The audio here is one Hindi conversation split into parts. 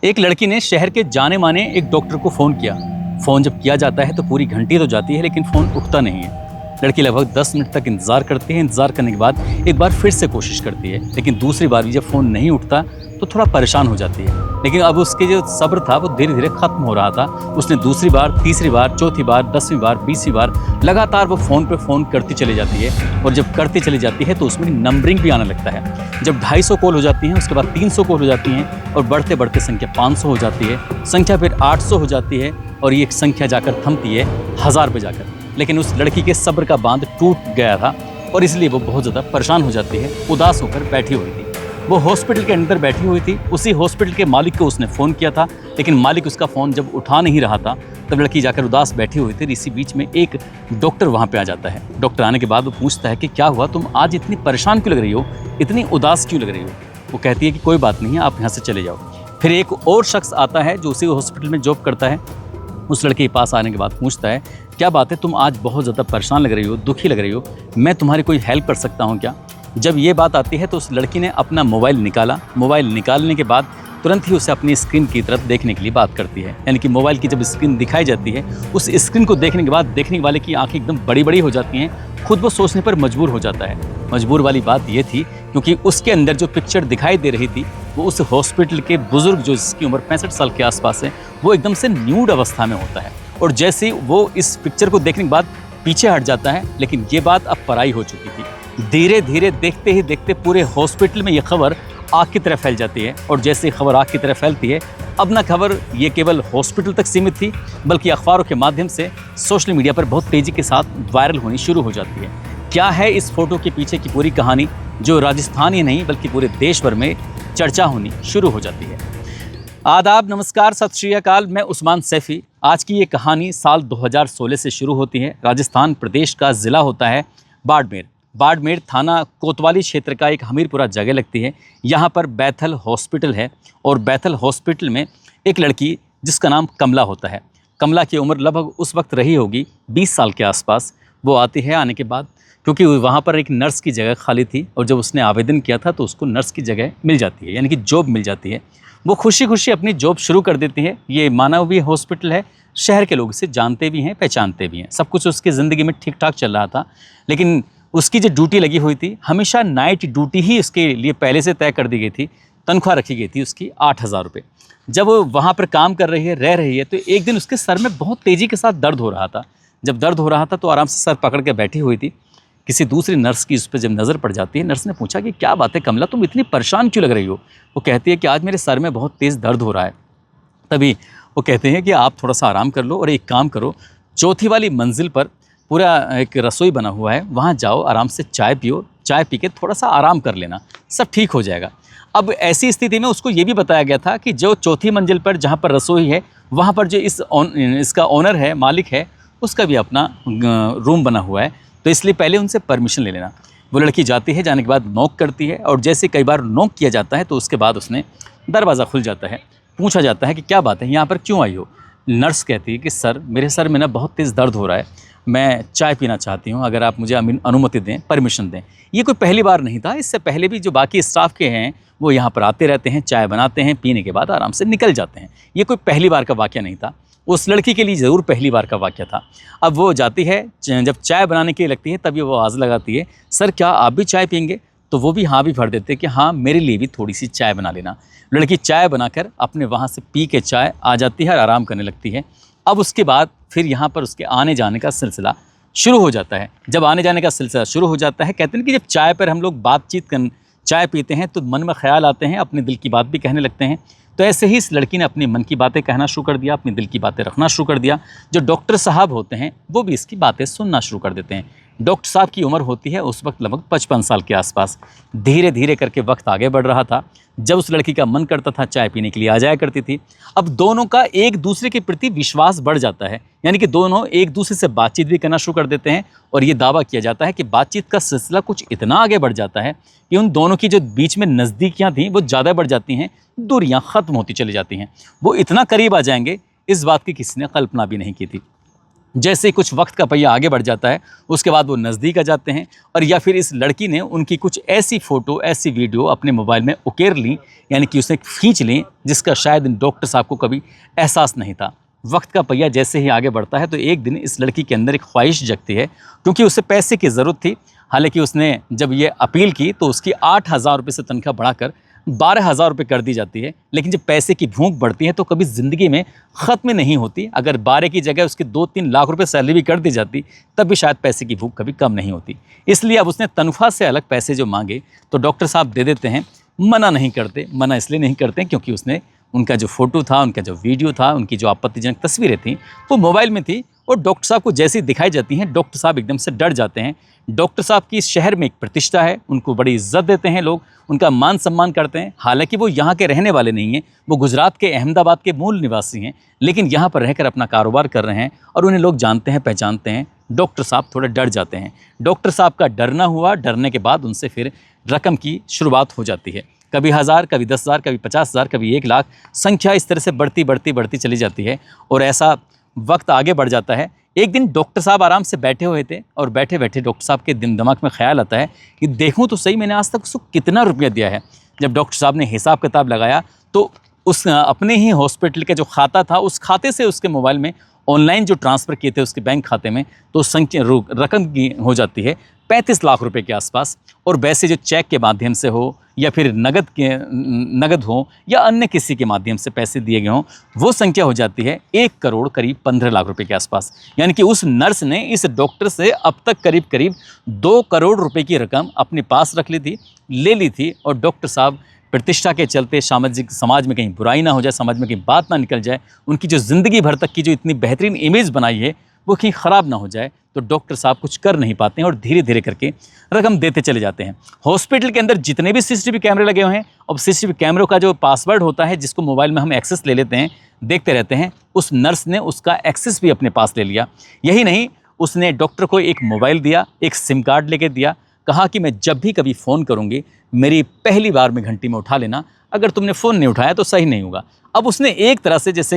एक लड़की ने शहर के जाने माने एक डॉक्टर को फ़ोन किया। फ़ोन जब किया जाता है तो पूरी घंटी तो जाती है, लेकिन फ़ोन उठता नहीं है। लड़की लगभग 10 मिनट तक इंतज़ार करती है। इंतज़ार करने के बाद एक बार फिर से कोशिश करती है, लेकिन दूसरी बार भी जब फ़ोन नहीं उठता तो थोड़ा परेशान हो जाती है। लेकिन अब उसके जो सब्र था वो धीरे धीरे ख़त्म हो रहा था। उसने दूसरी बार, तीसरी बार, चौथी बार, 10वीं बार, 20वीं बार लगातार वो फ़ोन पे फ़ोन करती चली जाती है। और जब करती चली जाती है तो उसमें नंबरिंग भी आने लगता है। जब 250 कॉल हो जाती हैं, उसके बाद 300 कॉल हो जाती हैं और बढ़ते बढ़ते संख्या 500 हो जाती है, संख्या फिर 800 हो जाती है और ये एक संख्या जाकर थमती है 1000 पे जाकर। लेकिन उस लड़की के सब्र का बांध टूट गया था और इसलिए वो बहुत ज़्यादा परेशान हो जाती है, उदास होकर बैठी हुई थी। वो हॉस्पिटल के अंदर बैठी हुई थी। उसी हॉस्पिटल के मालिक को उसने फ़ोन किया था, लेकिन मालिक उसका फ़ोन जब उठा नहीं रहा था तब लड़की जाकर उदास बैठी हुई थी। इसी बीच में एक डॉक्टर वहाँ पे आ जाता है। डॉक्टर आने के बाद वो पूछता है कि क्या हुआ, तुम आज इतनी परेशान क्यों लग रही हो, इतनी उदास क्यों लग रही हो। वो कहती है कि कोई बात नहीं है, आप यहाँ से चले जाओ। फिर एक और शख्स आता है जो उसी हॉस्पिटल में जॉब करता है। उस लड़के के पास आने के बाद पूछता है, क्या बात है, तुम आज बहुत ज़्यादा परेशान लग रही हो, दुखी लग रही हो, मैं तुम्हारी कोई हेल्प कर सकता हूँ क्या। जब ये बात आती है तो उस लड़की ने अपना मोबाइल निकाला। मोबाइल निकालने के बाद तुरंत ही उसे अपनी स्क्रीन की तरफ देखने के लिए बात करती है। यानी कि मोबाइल की जब स्क्रीन दिखाई जाती है, उस स्क्रीन को देखने के बाद देखने वाले की आंखें एकदम बड़ी बड़ी हो जाती हैं। खुद वो सोचने पर मजबूर हो जाता है। मजबूर वाली बात ये थी क्योंकि उसके अंदर जो पिक्चर दिखाई दे रही थी वो उस हॉस्पिटल के बुजुर्ग, जो जिसकी उम्र 65 साल के आसपास है, वो एकदम से न्यूड अवस्था में होता है। और जैसे ही वो इस पिक्चर को देखने के बाद पीछे हट जाता है, लेकिन ये बात अब पराई हो चुकी थी। धीरे धीरे देखते ही देखते पूरे हॉस्पिटल में ये खबर आग की तरह फैल जाती है। और जैसे खबर आग की तरह फैलती है, अब ना खबर ये केवल हॉस्पिटल तक सीमित थी, बल्कि अखबारों के माध्यम से सोशल मीडिया पर बहुत तेज़ी के साथ वायरल होनी शुरू हो जाती है। क्या है इस फोटो के पीछे की पूरी कहानी, जो राजस्थान ही नहीं बल्कि पूरे देश भर में चर्चा होनी शुरू हो जाती है। आदाब, नमस्कार, सत श्री अकाल। मैं उस्मान सैफ़ी। आज की ये कहानी साल 2016 से शुरू होती है। राजस्थान प्रदेश का ज़िला होता है बाड़मेर। बाड़मेर थाना कोतवाली क्षेत्र का एक हमीरपुरा जगह लगती है। यहाँ पर बैथल हॉस्पिटल है और बैथल हॉस्पिटल में एक लड़की जिसका नाम कमला होता है। कमला की उम्र लगभग उस वक्त रही होगी 20 साल के आसपास। वो आती है, आने के बाद क्योंकि वहाँ पर एक नर्स की जगह खाली थी और जब उसने आवेदन किया था तो उसको नर्स की जगह मिल जाती है, यानी कि जॉब मिल जाती है। वो खुशी खुशी अपनी जॉब शुरू कर देती है। ये मानवीय हॉस्पिटल है, शहर के लोग इसे जानते भी हैं, पहचानते भी हैं। सब कुछ उसकी ज़िंदगी में ठीक ठाक चल रहा था, लेकिन उसकी जो ड्यूटी लगी हुई थी, हमेशा नाइट ड्यूटी ही उसके लिए पहले से तय कर दी गई थी। तनख्वाह रखी गई थी उसकी 8000 रुपये। जब वो वहाँ पर काम कर रही है, रह रही है, तो एक दिन उसके सर में बहुत तेज़ी के साथ दर्द हो रहा था। जब दर्द हो रहा था तो आराम से सर पकड़ के बैठी हुई थी। किसी दूसरी नर्स की उस पर जब नज़र पड़ जाती है, नर्स ने पूछा कि क्या बात है कमला, तुम इतनी परेशान क्यों लग रही हो। वो कहती है कि आज मेरे सर में बहुत तेज़ दर्द हो रहा है। तभी वो कहते हैं कि आप थोड़ा सा आराम कर लो और एक काम करो, चौथी वाली मंजिल पर पूरा एक रसोई बना हुआ है, वहाँ जाओ, आराम से चाय पियो, चाय पी के थोड़ा सा आराम कर लेना, सब ठीक हो जाएगा। अब ऐसी स्थिति में उसको ये भी बताया गया था कि जो चौथी मंजिल पर जहाँ पर रसोई है, वहाँ पर जो इसका ओनर है, मालिक है, उसका भी अपना रूम बना हुआ है, तो इसलिए पहले उनसे परमिशन ले लेना। वो लड़की जाती है, जाने के बाद नॉक करती है और जैसे कई बार नॉक किया जाता है तो उसके बाद उसने दरवाज़ा खुल जाता है। पूछा जाता है कि क्या बात है, यहाँ पर क्यों आई हो। नर्स कहती है कि सर, मेरे सर में ना बहुत तेज़ दर्द हो रहा है, मैं चाय पीना चाहती हूँ, अगर आप मुझे अनुमति दें, परमिशन दें। ये कोई पहली बार नहीं था, इससे पहले भी जो बाकी स्टाफ के हैं वो यहाँ पर आते रहते हैं, चाय बनाते हैं, पीने के बाद आराम से निकल जाते हैं। ये कोई पहली बार का वाक़या नहीं था। उस लड़की के लिए ज़रूर पहली बार का वाक़या था। अब वो जाती है, जब चाय बनाने के लिए लगती है तभी वो आवाज़ लगाती है, सर क्या आप भी चाय पियेंगे। तो वो भी हाँ भी भर देते कि हाँ, मेरे लिए भी थोड़ी सी चाय बना लेना। लड़की चाय बनाकर अपने वहाँ से पी के चाय आ जाती है और आराम करने लगती है। अब उसके बाद फिर यहाँ पर उसके आने जाने का सिलसिला शुरू हो जाता है। जब आने जाने का सिलसिला शुरू हो जाता है, कहते हैं कि जब चाय पर हम लोग चाय पीते हैं तो मन में ख्याल आते हैं, अपने दिल की बात भी कहने लगते हैं। तो ऐसे ही इस लड़की ने अपने मन की बातें कहना शुरू कर दिया, अपने दिल की बातें रखना शुरू कर दिया। जो डॉक्टर साहब होते हैं वो भी इसकी बातें सुनना शुरू कर देते हैं। डॉक्टर साहब की उम्र होती है उस वक्त लगभग 55 साल के आसपास। धीरे धीरे करके वक्त आगे बढ़ रहा था। जब उस लड़की का मन करता था चाय पीने के लिए आ जाया करती थी। अब दोनों का एक दूसरे के प्रति विश्वास बढ़ जाता है, यानी कि दोनों एक दूसरे से बातचीत भी करना शुरू कर देते हैं। और ये दावा किया जाता है कि बातचीत का सिलसिला कुछ इतना आगे बढ़ जाता है कि उन दोनों की जो बीच में नज़दीकियाँ थीं वो ज़्यादा बढ़ जाती हैं, दूरियाँ ख़त्म होती चली जाती हैं। वो इतना करीब आ जाएंगे, इस बात की किसी ने कल्पना भी नहीं की थी। जैसे ही कुछ वक्त का पहिया आगे बढ़ जाता है, उसके बाद वो नज़दीक आ जाते हैं और या फिर इस लड़की ने उनकी कुछ ऐसी फ़ोटो, ऐसी वीडियो अपने मोबाइल में उकेर ली, यानी कि उसने खींच ली, जिसका शायद इन डॉक्टर साहब को कभी एहसास नहीं था। वक्त का पहिया जैसे ही आगे बढ़ता है तो एक दिन इस लड़की के अंदर एक ख्वाहिश जगती है, क्योंकि उसे पैसे की ज़रूरत थी। हालांकि उसने जब ये अपील की तो उसकी 8,000 रुपये से तनख्वाह बढ़ाकर 12,000 रुपये कर दी जाती है। लेकिन जब पैसे की भूख बढ़ती है तो कभी ज़िंदगी में ख़त्म नहीं होती। अगर 12 की जगह उसकी 2-3 लाख रुपये सैलरी भी कर दी जाती, तब भी शायद पैसे की भूख कभी कम नहीं होती। इसलिए अब उसने तनख्वाह से अलग पैसे जो मांगे तो डॉक्टर साहब दे देते हैं, मना नहीं करते। मना इसलिए नहीं करते क्योंकि उसने उनका जो फ़ोटो था, उनका जो वीडियो था, उनकी जो आपत्तिजनक तस्वीरें थीं, वो मोबाइल में थी और डॉक्टर साहब को जैसी दिखाई जाती हैं, डॉक्टर साहब एकदम से डर जाते हैं। डॉक्टर साहब की इस शहर में एक प्रतिष्ठा है, उनको बड़ी इज्जत देते हैं लोग, उनका मान सम्मान करते हैं। हालांकि वो यहाँ के रहने वाले नहीं हैं, वो गुजरात के अहमदाबाद के मूल निवासी हैं, लेकिन यहाँ पर रहकर अपना कारोबार कर रहे हैं और उन्हें लोग जानते हैं, पहचानते हैं। डॉक्टर साहब थोड़ा डर जाते हैं। डॉक्टर साहब का डरना हुआ, डरने के बाद उनसे फिर रकम की शुरुआत हो जाती है। कभी 1000, कभी 10,000, कभी 50,000, कभी 1 लाख। संख्या इस तरह से बढ़ती चली जाती है और ऐसा वक्त आगे बढ़ जाता है। एक दिन डॉक्टर साहब आराम से बैठे हुए थे और बैठे बैठे डॉक्टर साहब के दिमाग में ख्याल आता है कि देखूं तो सही मैंने आज तक उसको कितना रुपया दिया है। जब डॉक्टर साहब ने हिसाब किताब लगाया तो उस अपने ही हॉस्पिटल का जो खाता था, उस खाते से उसके मोबाइल में ऑनलाइन जो ट्रांसफ़र किए थे उसके बैंक खाते में, तो संख्या रकम की हो जाती है 35 लाख रुपए के आसपास। और वैसे जो चेक के माध्यम से हो या फिर नगद हो या अन्य किसी के माध्यम से पैसे दिए गए हों, वो संख्या हो जाती है 1 करोड़ करीब 15 लाख रुपए के आसपास। यानी कि उस नर्स ने इस डॉक्टर से अब तक करीब 2 करोड़ रुपए की रकम अपने पास रख ली थी, ले ली थी। और डॉक्टर साहब प्रतिष्ठा के चलते समाज में कहीं बुराई ना हो जाए, समाज में कहीं बात ना निकल जाए, उनकी जो ज़िंदगी भर तक की जो इतनी बेहतरीन इमेज बनाई है वो कहीं ख़राब ना हो जाए, तो डॉक्टर साहब कुछ कर नहीं पाते हैं और धीरे धीरे करके रकम देते चले जाते हैं। हॉस्पिटल के अंदर जितने भी सीसीटीवी कैमरे लगे हुए हैं, अब सीसीटीवी कैमरों का जो पासवर्ड होता है जिसको मोबाइल में हम एक्सेस ले लेते हैं, देखते रहते हैं, उस नर्स ने उसका एक्सेस भी अपने पास ले लिया। यही नहीं, उसने डॉक्टर को एक मोबाइल दिया, एक सिम कार्ड लेके दिया, कहा कि मैं जब भी कभी फ़ोन करूँगी मेरी पहली बार में घंटी में उठा लेना, अगर तुमने फ़ोन नहीं उठाया तो सही नहीं होगा। अब उसने एक तरह से, जैसे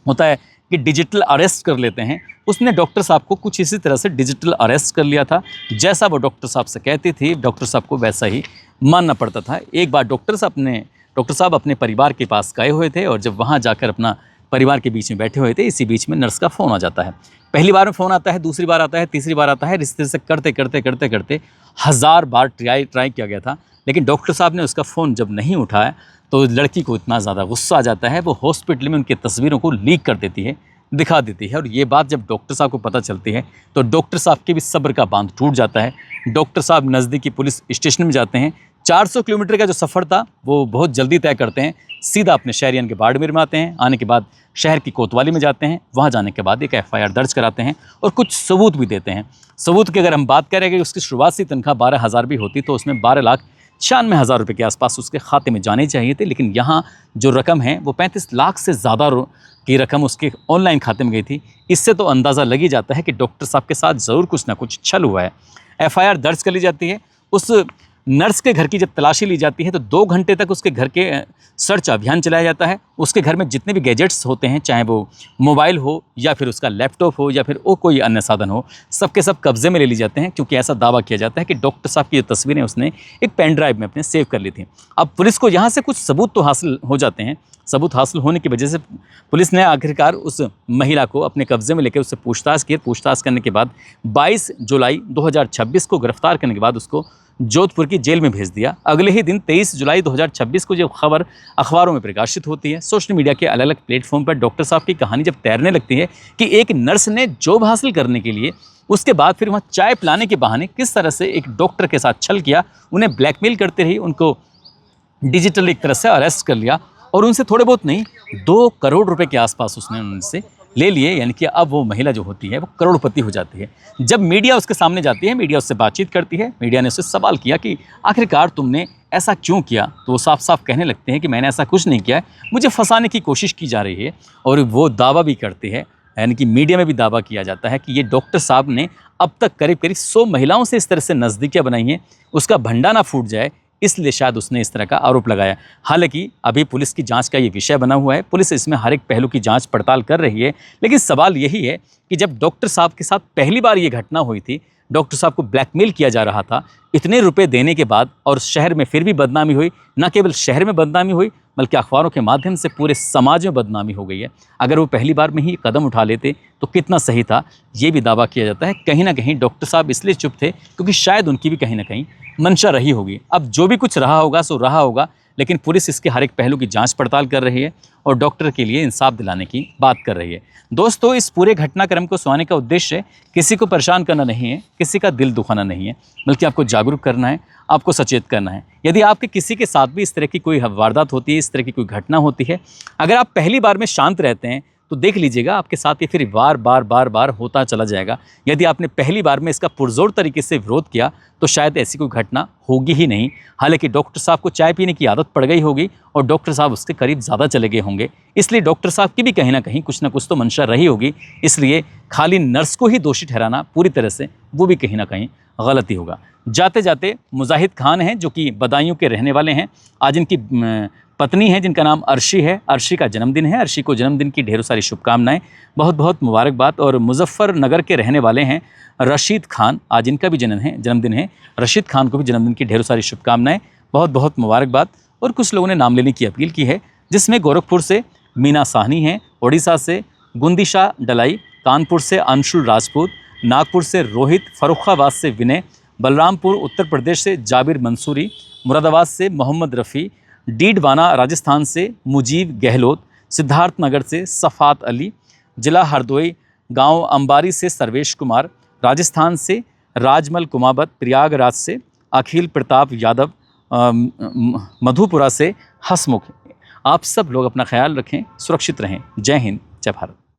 होता है कि डिजिटल अरेस्ट कर लेते हैं, उसने डॉक्टर साहब को कुछ इसी तरह से डिजिटल अरेस्ट कर लिया था। जैसा वो डॉक्टर साहब से कहती थी, डॉक्टर साहब को वैसा ही मानना पड़ता था। एक बार डॉक्टर साहब अपने परिवार के पास गए हुए थे और जब वहाँ जाकर अपना परिवार के बीच में बैठे हुए थे, इसी बीच में नर्स का फ़ोन आ जाता है। पहली बार में फ़ोन आता है, दूसरी बार आता है, तीसरी बार आता है। रिश्ते से करते 1000 बार ट्राई किया गया था, लेकिन डॉक्टर साहब ने उसका फ़ोन जब नहीं उठाया तो लड़की को इतना ज़्यादा गुस्सा आ जाता है, वो हॉस्पिटल में उनकी तस्वीरों को लीक कर देती है, दिखा देती है। और ये बात जब डॉक्टर साहब को पता चलती है तो डॉक्टर साहब के भी सब्र का बांध टूट जाता है। डॉक्टर साहब नज़दीकी पुलिस स्टेशन में जाते हैं। 400 किलोमीटर का जो सफ़र था वो बहुत जल्दी तय करते हैं, सीधा अपने शहर यानी कि बाड़मेर में आते हैं। आने के बाद शहर की कोतवाली में जाते हैं, वहाँ जाने के बाद एक FIR दर्ज कराते हैं और कुछ सबूत भी देते हैं। सबूत की अगर हम बात करें कि उसकी शुरुआत से तनख्वाह 12,000 भी होती तो उसमें 12,96,000 रुपये के आसपास उसके खाते में जाने चाहिए थे, लेकिन यहाँ जो रकम है वो 35 लाख से ज़्यादा की रकम उसके ऑनलाइन खाते में गई थी। इससे तो अंदाज़ा लग ही जाता है कि डॉक्टर साहब के साथ ज़रूर कुछ ना कुछ छल हुआ है। FIR दर्ज कर ली जाती है। उस नर्स के घर की जब तलाशी ली जाती है तो 2 घंटे तक उसके घर के सर्च अभियान चलाया जाता है। उसके घर में जितने भी गैजेट्स होते हैं, चाहे वो मोबाइल हो या फिर उसका लैपटॉप हो या फिर वो कोई अन्य साधन हो, सबके सब कब्जे में ले ली जाते हैं, क्योंकि ऐसा दावा किया जाता है कि डॉक्टर साहब की जो तस्वीरें उसने एक पेन ड्राइव में अपने सेव कर ली थी। अब पुलिस को यहाँ से कुछ सबूत तो हासिल हो जाते हैं। सबूत हासिल होने की वजह से पुलिस ने आखिरकार उस महिला को अपने कब्जे में लेकर उससे पूछताछ की। पूछताछ करने के बाद 22 जुलाई 2026 को गिरफ्तार करने के बाद उसको जोधपुर की जेल में भेज दिया। अगले ही दिन 23 जुलाई 2026 को जब खबर अखबारों में प्रकाशित होती है, सोशल मीडिया के अलग अलग प्लेटफॉर्म पर डॉक्टर साहब की कहानी जब तैरने लगती है कि एक नर्स ने जॉब हासिल करने के लिए उसके बाद फिर वहाँ चाय पिलाने के बहाने किस तरह से एक डॉक्टर के साथ छल किया, उन्हें ब्लैकमेल करते रही, उनको डिजिटल एक तरह से अरेस्ट कर लिया और उनसे थोड़े बहुत नहीं 2 करोड़ रुपए के आसपास उसने उनसे ले लिए। यानी कि अब वो महिला जो होती है वो करोड़पति हो जाती है। जब मीडिया उसके सामने जाती है, मीडिया उससे बातचीत करती है, मीडिया ने उससे सवाल किया कि आखिरकार तुमने ऐसा क्यों किया, तो वो साफ साफ कहने लगते हैं कि मैंने ऐसा कुछ नहीं किया है, मुझे फंसाने की कोशिश की जा रही है। और वो दावा भी करते हैं, यानी कि मीडिया में भी दावा किया जाता है कि ये डॉक्टर साहब ने अब तक करीब 100 महिलाओं से इस तरह से नज़दीकियाँ बनाई हैं, उसका भंडा ना फूट जाए, इसलिए शायद उसने इस तरह का आरोप लगाया। हालांकि अभी पुलिस की जांच का ये विषय बना हुआ है, पुलिस इसमें हर एक पहलू की जांच पड़ताल कर रही है। लेकिन सवाल यही है कि जब डॉक्टर साहब के साथ पहली बार ये घटना हुई थी, डॉक्टर साहब को ब्लैकमेल किया जा रहा था इतने रुपए देने के बाद, और शहर में फिर भी बदनामी हुई। न केवल शहर में बदनामी हुई बल्कि अखबारों के माध्यम से पूरे समाज में बदनामी हो गई है। अगर वो पहली बार में ही कदम उठा लेते तो कितना सही था, ये भी दावा किया जाता है। कहीं ना कहीं डॉक्टर साहब इसलिए चुप थे क्योंकि शायद उनकी भी कहीं ना कहीं मंशा रही होगी। अब जो भी कुछ रहा होगा सो रहा होगा, लेकिन पुलिस इसके हर एक पहलू की जांच पड़ताल कर रही है और डॉक्टर के लिए इंसाफ दिलाने की बात कर रही है। दोस्तों, इस पूरे घटनाक्रम को सुनाने का उद्देश्य किसी को परेशान करना नहीं है, किसी का दिल दुखाना नहीं है, बल्कि आपको जागरूक करना है, आपको सचेत करना है। यदि आपके किसी के साथ भी इस तरह की कोई वारदात होती है, इस तरह की कोई घटना होती है, अगर आप पहली बार में शांत रहते हैं तो देख लीजिएगा आपके साथ ये फिर बार बार होता चला जाएगा। यदि आपने पहली बार में इसका पुरजोर तरीके से विरोध किया तो शायद ऐसी कोई घटना होगी ही नहीं। हालांकि डॉक्टर साहब को चाय पीने की आदत पड़ गई होगी और डॉक्टर साहब उसके करीब ज़्यादा चले गए होंगे, इसलिए डॉक्टर साहब की भी कहीं ना कहीं कुछ ना कुछ तो मंशा रही होगी। इसलिए खाली नर्स को ही दोषी ठहराना पूरी तरह से वो भी कहीं ना कहीं गलती होगा। जाते जाते मुजाहिद खान हैं जो कि बदायूं के रहने वाले हैं। आज इनकी पत्नी है जिनका नाम अर्शी है। अर्शी का जन्मदिन है। अर्शी को जन्मदिन की ढेरों सारी शुभकामनाएं, बहुत बहुत मुबारकबाद। और मुजफ्फरनगर के रहने वाले हैं रशीद खान, आज इनका भी जन्मदिन है। रशीद खान को भी जन्मदिन की ढेरों सारी शुभकामनाएं, बहुत बहुत मुबारकबाद। और कुछ लोगों ने नाम लेने की अपील की है, जिसमें गोरखपुर से मीना साहनी हैं, उड़ीसा से गुंदिशा डलाई, कानपुर से अंशुल राजपूत, नागपुर से रोहित, फर्रुखाबाद से विनय, बलरामपुर उत्तर प्रदेश से जाबिर मंसूरी, मुरादाबाद से मोहम्मद रफ़ी, डीडवाना राजस्थान से मुजीब गहलोत, सिद्धार्थनगर से सफ़ात अली, जिला हरदोई गांव अंबारी से सर्वेश कुमार, राजस्थान से राजमल कुमावत, प्रयागराज से अखिल प्रताप यादव, मधुपुरा से हसमुख। आप सब लोग अपना ख्याल रखें, सुरक्षित रहें। जय हिंद, जय भारत।